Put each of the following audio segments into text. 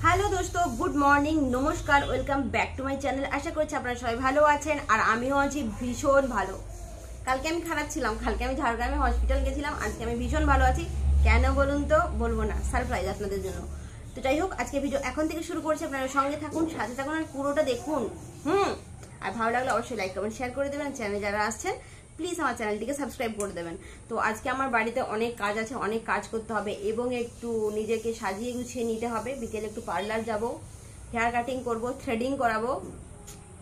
Hello দোস্ত, good morning, নমস্কার, welcome back to my channel. আশা করছি আপনারা সবাই ভালো আছেন আর আমিও আছি ভীষণ ভালো। কালকে আমি খারাপ ছিলাম, কালকে আমি ঝাড়গ্রামে হসপিটাল গেছিলাম, আজকে আমি ভীষণ ভালো আছি। কেন বলুন তো? বলবো না, সারপ্রাইজ আপনাদের জন্য। তো যাই হোক, আজকে ভিডিও এখন থেকে শুরু করছি, আপনারা সঙ্গে থাকুন, সাথে থাকুন আর পুরোটা দেখুন। আর ভালো লাগলে অবশ্যই লাইক কমেন্ট শেয়ার করে দেবেন। চ্যানেলে যারা আসছেন প্লিজ আমার চ্যানেলটিকে সাবস্ক্রাইব করে দেবেন। তো আজকে আমার বাড়িতে অনেক কাজ আছে, অনেক কাজ করতে হবে এবং একটু নিজেকে সাজিয়ে গুছিয়ে নিতে হবে। বিকেলে একটু পার্লার যাব, হেয়ার কাটিং করব, থ্রেডিং করাবো।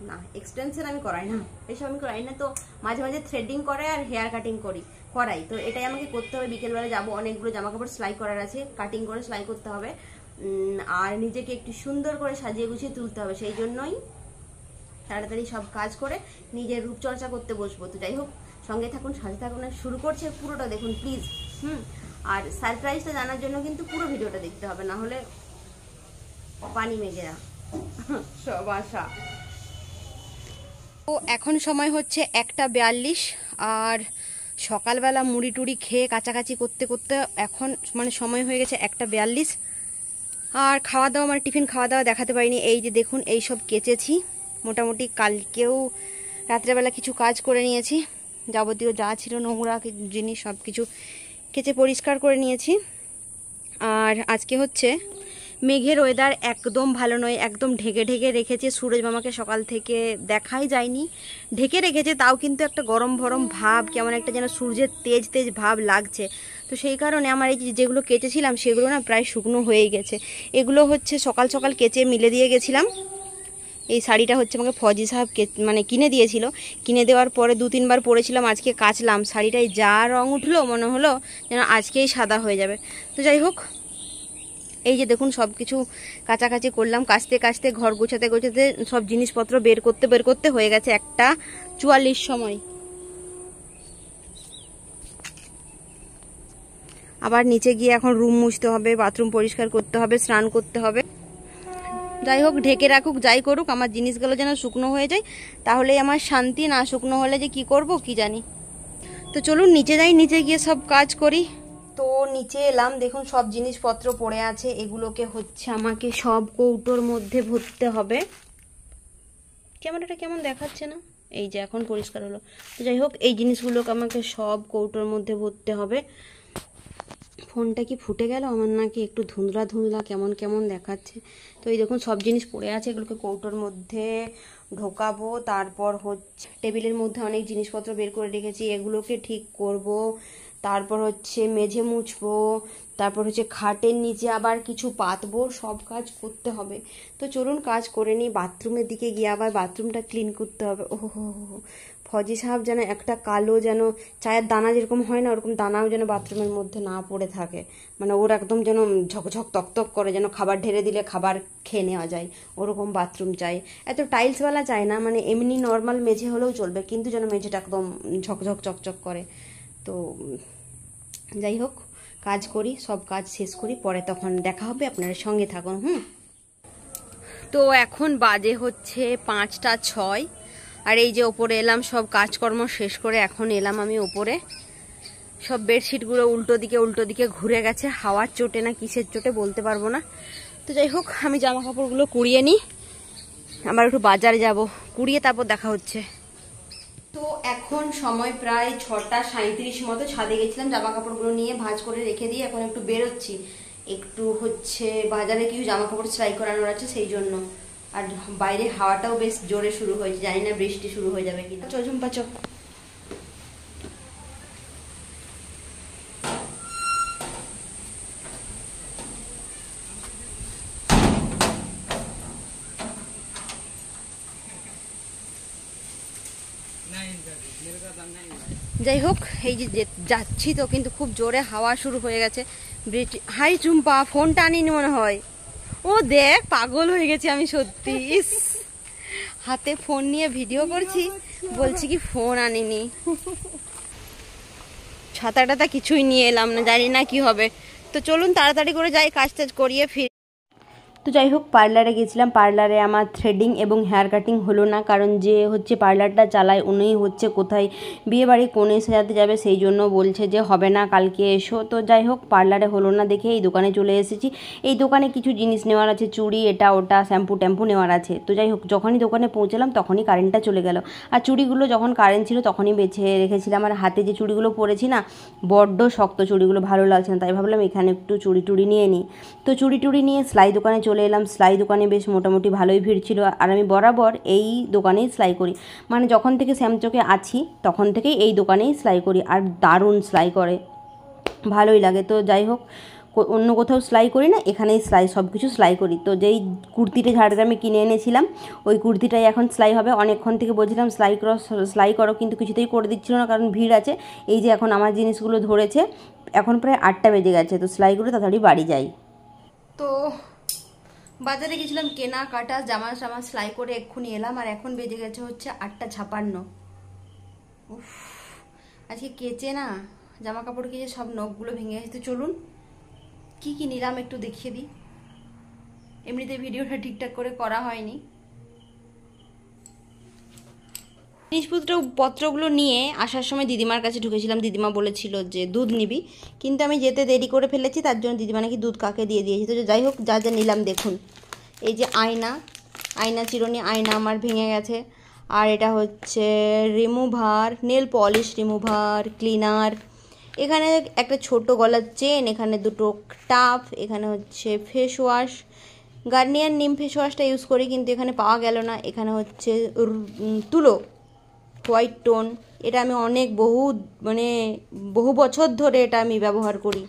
না, এক্সটেনশন আমি করাই না, এসব আমি করাই না। তো মাঝে মাঝে থ্রেডিং করাই আর হেয়ার কাটিং করাই। তো এটাই আমাকে করতে হবে। বিকেলবেলা যাব, অনেকগুলো জামা কাপড় সেলাই করার আছে, কাটিং করে সেলাই করতে হবে আর নিজেকে একটু সুন্দর করে সাজিয়ে গুছিয়ে তুলতে হবে। সেই জন্যই তাড়াতাড়ি সব কাজ করে নিজের রূপচর্চা করতে বসবো। তো যাই হোক, সঙ্গে থাকুন, সাথে থাকুন, শুরু করছে, পুরোটা দেখুন প্লিজ। আর সারপ্রাইজটা জানার জন্য কিন্তু পুরো ভিডিওটা দেখতে হবে, না হলে পানি মেঘে না সব আশা। তো এখন সময় হচ্ছে 1:42 আর সকালবেলা মুড়ি টুড়ি খেয়ে কাচাকাচি করতে করতে এখন মানে সময় হয়ে গেছে 1:42। আর খাওয়া দাওয়া মানে টিফিন খাওয়া দাওয়া দেখাতে পারিনি। এই যে দেখুন, এই সব কেচেছি মোটামুটি। কালকেও রাত্রেবেলা কিছু কাজ করে নিয়েছি, যাবতীয় যা ছিল নোংরা জিনিস সব কিছু কেচে পরিষ্কার করে নিয়েছি। আর আজকে হচ্ছে মেঘের ওয়েদার একদম ভালো নয়, একদম ঢেকে ঢেকে রেখেছে। সূরজ মামাকে সকাল থেকে দেখাই যায়নি, ঢেকে রেখেছে, তাও কিন্তু একটা গরম গরম ভাব, কেমন একটা যেন সূর্যের তেজ তেজ ভাব লাগছে। তো সেই কারণে আমার এই যেগুলো কেচেছিলাম সেগুলো না প্রায় শুকনো হয়ে গেছে। এগুলো হচ্ছে সকাল সকাল কেচে মিলে দিয়ে গেছিলাম। এই শাড়িটা হচ্ছে আমাকে ফজি সাহেব মানে কিনে দিয়েছিল, কিনে দেওয়ার পরে 2-3 বার পরেছিলাম, আজকে কাচলাম, শাড়িটায় যা রং উঠলো মনে হলো যেন আজকেই সাদা হয়ে যাবে। তো যাই হোক, এই যে দেখুন সব কিছু কাচাকাচি করলাম, কাচতে কাচতে ঘর গোছাতে গোছাতে সব জিনিসপত্র বের করতে হয়ে গেছে 1:44 সময়। আবার নিচে গিয়ে এখন রুম মুছতে হবে, বাথরুম পরিষ্কার করতে হবে, স্নান করতে হবে। যাই হোক, ঢেকে রাখুক যাই করুক, আমার জিনিসগুলো যেন শুকনো হয়ে যায়, তাহলেই আমার শান্তি। না শুকনো হলে যে কি করব কি জানি। তো চলুন নিচে যাই, নিচে গিয়ে সব কাজ করি। তো নিচে এলাম, দেখুন সব জিনিসপত্র পড়ে আছে, এগুলোকে হচ্ছে আমাকে সব কৌটোর মধ্যে ভরতে হবে। ক্যামেরাটা কেমন দেখাচ্ছে না, এই যে এখন পরিষ্কার হলো। তো যাই হোক, এই জিনিসগুলোকে আমাকে সব কৌটোর মধ্যে ভরতে হবে। ফোনটা কি ফুটে গেল আমার, নাকি একটু ধুঁধলা ধুঁধলা কেমন কেমন দেখাচ্ছে। তো এই দেখুন সব জিনিস পড়ে আছে, এগুলোকে কৌটোর মধ্যে ঢোকাবো। তারপর হচ্ছে টেবিলের মধ্যে অনেক জিনিসপত্র বের করে রেখেছি, এগুলোকে ঠিক করব। তারপর হচ্ছে মেঝে মুছবো, তারপর হচ্ছে খাটের নিচে আবার কিছু পাতবো, সব কাজ করতে হবে। তো চলুন কাজ করে নিই। বাথরুমের দিকে গিয়ে আবার বাথরুমটা ক্লিন করতে হবে। ওহো, ফজি সাহেব যেন একটা কালো, যেন চায়ের দানা যেরকম হয় না, ওরকম দানাও যেন বাথরুমের মধ্যে না পড়ে থাকে। মানে ওর একদম যেন ঝকঝক তকতক করে, যেন খাবার ঢেলে দিলে খাবার খেয়ে নেওয়া যায়, ওরকম বাথরুম চাই। এত টাইলসওয়ালা চাই না, মানে এমনি নর্মাল মেঝে হলেও চলবে, কিন্তু যেন মেঝেটা একদম ঝকঝক চকচক করে। তো যাই হোক, কাজ করি, সব কাজ শেষ করি, পরে তখন দেখা হবে, আপনারা সঙ্গে থাকুন। তো এখন বাজে হচ্ছে 5:06 আর এই যে ওপরে এলাম, সব কাজকর্ম শেষ করে এখন এলাম আমি ওপরে। সব বেডশিটগুলো উল্টো দিকে ঘুরে গেছে, হাওয়ার চোটে না কিসের চোটে বলতে পারবো না। তো যাই হোক, আমি জামা কাপড়গুলো কুড়িয়ে নিই, আমার একটু বাজারে যাব, কুড়িয়ে তারপর দেখা হচ্ছে। তো এখন সময় প্রায় 6:37 মতো। ছাদে গেছিলাম জামা কাপড়গুলো নিয়ে ভাঁজ করে রেখে দিয়ে এখন একটু বেরোচ্ছি। একটু হচ্ছে বাজারে কিছু জামা কাপড় সেলাই করানোর আছে, সেই জন্য। আর বাইরে হাওয়াটাও বেশ জোরে শুরু হয়েছে, জানি না বৃষ্টি শুরু হয়ে যাবে কিনা। চল ঝুম্পা চল। যাই হোক, এই যে যাচ্ছি তো, কিন্তু খুব জোরে হাওয়া শুরু হয়ে গেছে। হাই চুম্পা, ফোনটা আনিনি মনে হয়। ও দেখ, পাগল হয়ে গেছি আমি সত্যি। ইস, হাতে ফোন নিয়ে ভিডিও করছি, বলছি কি ফোন আনিনি। ছাতা টাতা কিছুই নিয়ে এলাম না, জানি না কি হবে। তো চলুন তাড়াতাড়ি করে যাই, কাজ টাজ করিয়ে ফির। তো যাই হোক পার্লারে গেছিলাম, পার্লারে আমার থ্রেডিং এবং হেয়ার কাটিং হলো না, কারণ যে হচ্ছে পার্লারটা চালায় উনি হচ্ছে কোথায় বিয়েবাড়ি কোণে সাজাতে যাবে, সেই জন্য বলছে যে হবে না, কালকে এসো। তো যাই হোক পার্লারে হলো না দেখে এই দোকানে চলে এসেছি। এই দোকানে কিছু জিনিস নেওয়ার আছে, চুড়ি এটা ওটা শ্যাম্পু ট্যাম্পু নেওয়ার আছে। তো যাই হোক যখনই দোকানে পৌঁছালাম তখনই কারেন্টটা চলে গেল, আর চুড়িগুলো যখন কারেন্ট ছিল তখনই বেছে রেখেছিলাম। আর হাতে যে চুড়িগুলো পরেছি না, বড্ড শক্ত চুড়িগুলো, ভালো লাগছে না, তাই ভাবলাম এখানে একটু চুড়ি টুড়ি নিয়ে নিই। তো চুড়ি টুড়ি নিয়ে সেলাই দোকানে চলে এলাম। সেলাই দোকানে বেশ মোটামুটি ভালোই ভিড় ছিল, আর আমি বরাবর এই দোকানেই সেলাই করি, মানে যখন থেকে শ্যামচকে আছি তখন থেকেই এই দোকানেই সেলাই করি, আর দারুণ সেলাই করে, ভালোই লাগে। তো যাই হোক অন্য কোথাও সেলাই করি না, এখানেই সেলাই সব কিছু সেলাই করি। তো যেই কুর্তিটা ঝাড়গ্রামে কিনে এনেছিলাম ওই কুর্তিটাই এখন সেলাই হবে। অনেকক্ষণ থেকে বলছিলাম সেলাই করো, কিন্তু কিছুতেই করে দিচ্ছিল না, কারণ ভিড় আছে। এই যে এখন আমার জিনিসগুলো ধরেছে, এখন প্রায় 8টা বেজে গেছে, তো সেলাইগুলো তাড়াতাড়ি বাড়ি যাই। তো বাজারে গেছিলাম কেনাকাটা, জামা টামা সেলাই করে এক্ষুনি এলাম, আর এখন বেজে গেছে হচ্ছে 8টা 56। উফ, আজকে কেচে না জামা কাপড় কেচে সব নখগুলো ভেঙে গেছে। তো চলুন কি কি নিলাম একটু দেখিয়ে দিই, এমনিতে ভিডিওটা ঠিকঠাক করে করা হয়নি। জিনিসপত্রগুলো নিয়ে আসার সময় দিদিমার কাছে ঢুকেছিলাম, দিদিমা বলেছিল যে দুধ নিবি, কিন্তু আমি যেতে দেরি করে ফেলেছি, তার জন্য দিদিমা নাকি দুধ কাকে দিয়ে দিয়েছি। তো যাই হোক যা যা নিলাম দেখুন, এই যে আয়না চিরুনি, আয়না আমার ভেঙে গেছে। আর এটা হচ্ছে remover, nail polish remover, cleaner, এখানে একটা ছোট গলার চেন, এখানে দুটো টাপ, এখানে হচ্ছে ফেস ওয়াশ, গার্নিয়ার নিম ফেস ওয়াশটা ইউজ করি কিন্তু এখানে পাওয়া গেল না। এখানে হচ্ছে তুলো হোয়াইট টোন, এটা আমি অনেক বহু বছর ধরে এটা আমি ব্যবহার করি,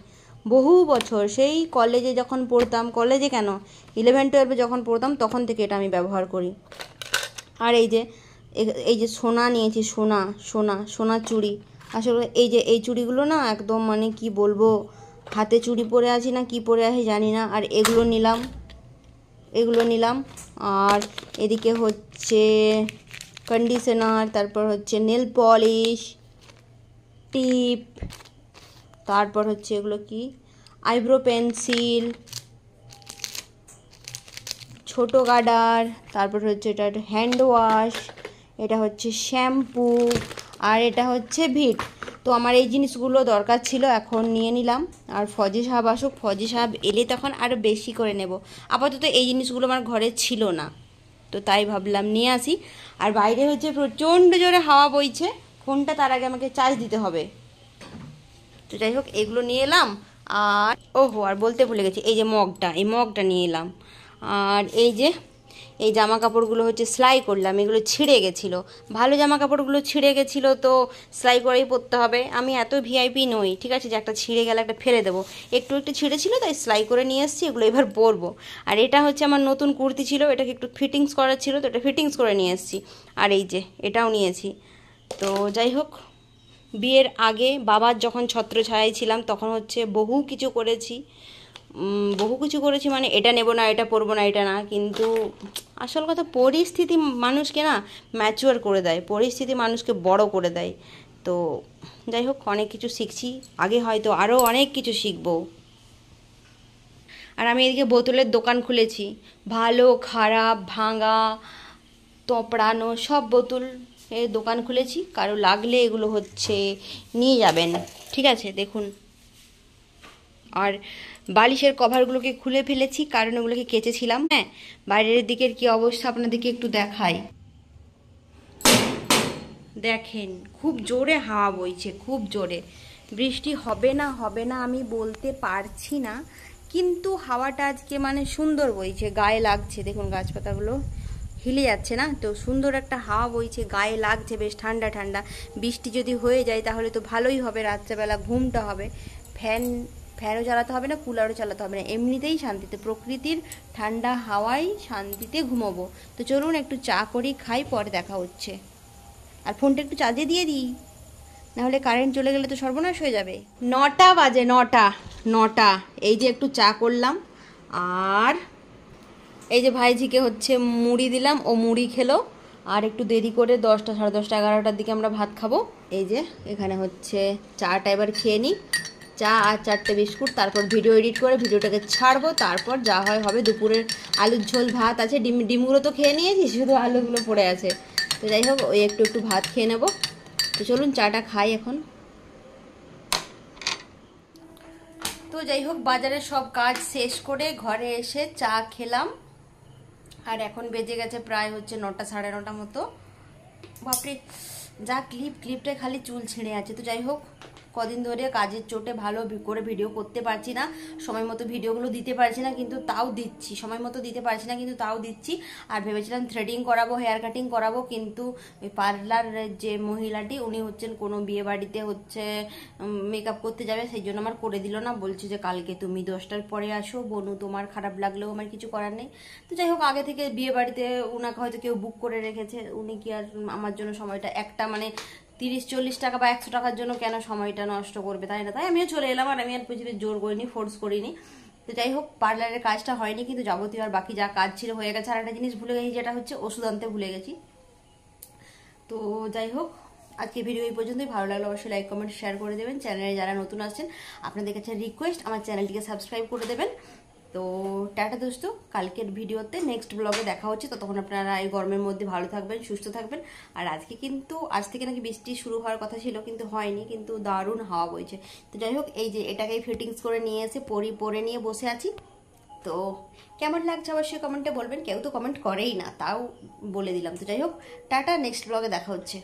বহু বছর, সেই কলেজে যখন পড়তাম, কলেজে কেন 11-12 যখন পড়তাম তখন থেকে এটা আমি ব্যবহার করি। আর এই যে সোনা নিয়েছি, সোনা চুড়ি। আসলে এই চুড়িগুলো না একদম মানে কি বলবো, হাতে চুড়ি পরে আছি না কি পরে আছি জানি না। আর এগুলো নিলাম। আর এদিকে হচ্ছে কন্ডিশনার, তারপর হচ্ছে নেল পলিশ, টিপ, তারপর হচ্ছে এগুলো কি আইব্রো পেন্সিল, ছোট গার্ডার, তারপর হচ্ছে এটা হ্যান্ড ওয়াশ, এটা হচ্ছে শ্যাম্পু, আর এটা হচ্ছে ভিট। তো আমার এই জিনিসগুলো দরকার ছিল, এখন নিয়ে নিলাম। আর ফজি সাহেব আসুক, ফজি সাহেব এলে তখন আরও বেশি করে নেব। আপাতত এই জিনিসগুলো আমার ঘরে ছিল না, তো তাই ভাবলাম নিয়ে আসি। আর বাইরে হচ্ছে প্রচণ্ড জোরে হাওয়া বইছে, ফোনটা তার আগে আমাকে চার্জ দিতে হবে। তো যাই হোক এগুলো নিয়ে এলাম। আর আর বলতে ভুলে গেছি, এই মগটা নিয়ে এলাম। আর এই জামা কাপড়গুলো হচ্ছে সেলাই করলাম, এগুলো ছিঁড়ে গেছিলো, ভালো জামা কাপড়গুলো ছিঁড়ে গেছিলো, তো সেলাই করেই পরতে হবে। আমি এত ভিআইপি নই, ঠিক আছে, যে একটা ছিঁড়ে গেলে একটা ফেলে দেবো, একটু ছিঁড়েছিল তাই সেলাই করে নিয়ে এসেছি, এগুলো এবার পরবো। আর এটা হচ্ছে আমার নতুন কুর্তি ছিল, এটাকে একটু ফিটিংস করার ছিল, তো এটা ফিটিংস করে নিয়ে এসেছি। আর এটাও নিয়েছি। তো যাই হোক বিয়ের আগে বাবার যখন ছত্রছায়ায় ছিলাম তখন হচ্ছে বহু কিছু করেছি, মানে এটা নেব না, এটা পরবো না, এটা না, কিন্তু আসল কথা পরিস্থিতি মানুষকে না ম্যাচিওর করে দেয়, পরিস্থিতি মানুষকে বড় করে দেয়। তো যাই হোক অনেক কিছু শিখছি, আগে হয়তো আরও অনেক কিছু শিখবো। আর আমি এদিকে বোতলের দোকান খুলেছি, ভালো খারাপ ভাঙা তোপড়ানো সব বোতল এর দোকান খুলেছি, কারো লাগলে এগুলো হচ্ছে নিয়ে যাবেন, ঠিক আছে দেখুন। আর বালিশের কভারগুলোকে খুলে ফেলেছি, কারণ ওগুলোকে কেচেছিলাম। হ্যাঁ, বাইরের দিকের কি অবস্থা আপনাদেরকে একটু দেখাই, দেখেন খুব জোরে হাওয়া বইছে, খুব জোরে। বৃষ্টি হবে না আমি বলতে পারছি না, কিন্তু হাওয়াটা আজকে মানে সুন্দর বইছে, গায়ে লাগছে, দেখুন গাছপাতাগুলো হিলে যাচ্ছে না, তো সুন্দর একটা হাওয়া বইছে, গায়ে লাগছে, বেশ ঠান্ডা ঠান্ডা। বৃষ্টি যদি হয়ে যায় তাহলে তো ভালোই হবে, রাত্রেবেলা ঘুমটা হবে, ফ্যানও চালাতে হবে না, কুলারও চালাতে হবে না, এমনিতেই শান্তিতে প্রকৃতির ঠান্ডা হাওয়ায় শান্তিতে ঘুমোবো। তো চলুন একটু চা করি, খাই, পরে দেখা হচ্ছে। আর ফোনটা একটু চার্জে দিয়ে দিই, নাহলে কারেন্ট চলে গেলে তো সর্বনাশ হয়ে যাবে। 9টা বাজে, 9টা। এই যে একটু চা করলাম, আর এই যে ভাইঝিকে হচ্ছে মুড়ি দিলাম, ও মুড়ি খেলো। আর একটু দেরি করে 10টা, সাড়ে 10টা, 11টার দিকে আমরা ভাত খাবো। এই যে এখানে হচ্ছে চাটা এবার খেয়ে নিই, চা আর 4টে বিস্কুট, তারপর ভিডিও এডিট করে ভিডিওটাকে ছাড়বো, তারপর যা হয় হবে। দুপুরের আলুর ঝোল ভাত আছে, ডিমগুলো তো খেয়ে নিয়েছি, শুধু আলুগুলো পড়ে আছে। তো যাই হোক ওই একটু একটু ভাত খেয়ে নেবো। তো চলুন চাটা খাই এখন। তো যাই হোক বাজারের সব কাজ শেষ করে ঘরে এসে চা খেলাম, আর এখন বেজে গেছে প্রায় হচ্ছে 9টা সাড়ে 9টা মতো। বাপরে যা ক্লিপটায় খালি চুল ছিঁড়ে আছে। তো যাই হোক কদিন ধরে কাজের চোটে ভালো করে ভিডিও করতে পারছি না, সময় মতো ভিডিওগুলো দিতে পারছি না, কিন্তু তাও দিচ্ছি, সময় মতো দিতে পারছি না কিন্তু তাও দিচ্ছি। আর ভেবেছিলাম থ্রেডিং করাবো, হেয়ার কাটিং করাবো, কিন্তু ওই পার্লারের যে মহিলাটি উনি হচ্ছেন কোনো বিয়ে বাড়িতে হচ্ছে মেকআপ করতে যাবে, সেই জন্য আমার করে দিল না। বলছি যে কালকে তুমি 10টার পরে আসো বনু, তোমার খারাপ লাগলেও আমার কিছু করার নেই। তো যাই হোক আগে থেকে বিয়ে বাড়িতে উনাকে হয়তো কেউ বুক করে রেখেছে, উনি কি আর আমার জন্য সময়টা একটা মানে 30-40 টাকা বা 100 টাকার জন্য কেন সময়টা নষ্ট করবে, তাই না? তাই আমিও চলে এলাম, আর আমি আর পিছনে জোর করিনি, ফোর্স করিনি। তো যাই হোক পার্লারের কাজটা হয়নি, কিন্তু যাবতীয় আর বাকি যা কাজ ছিল হয়ে গেছে। আর একটা জিনিস ভুলে গেছি, যেটা হচ্ছে ওষুধ আনতে ভুলে গেছি। তো যাই হোক আজকে ভিডিও এই পর্যন্তই। ভালো লাগলে অবশ্যই লাইক কমেন্ট শেয়ার করে দেবেন। চ্যানেলে যারা নতুন আসছেন আপনাদের কাছে রিকোয়েস্ট আমার চ্যানেলটিকে সাবস্ক্রাইব করে দেবেন। তো টাটা দোস্ত, কালকের ভিডিওতে নেক্সট ব্লগে দেখা হচ্ছে। ততক্ষণ আপনারা এই গরমের মধ্যে ভালো থাকবেন, সুস্থ থাকবেন। আর আজকে কিন্তু আজ থেকে নাকি বৃষ্টি শুরু হওয়ার কথা ছিল, কিন্তু হয়নি, কিন্তু দারুণ হাওয়া বইছে। তো যাই হোক এই যে এটাকেই ফিটিংস করে নিয়ে এসে পরে নিয়ে বসে আছি। তো কেমন লাগছে অবশ্যই কমেন্টে বলবেন, কেউ তো কমেন্ট করেই না, তাও বলে দিলাম। তো যাই হোক টাটা, নেক্সট ব্লগে দেখা হচ্ছে।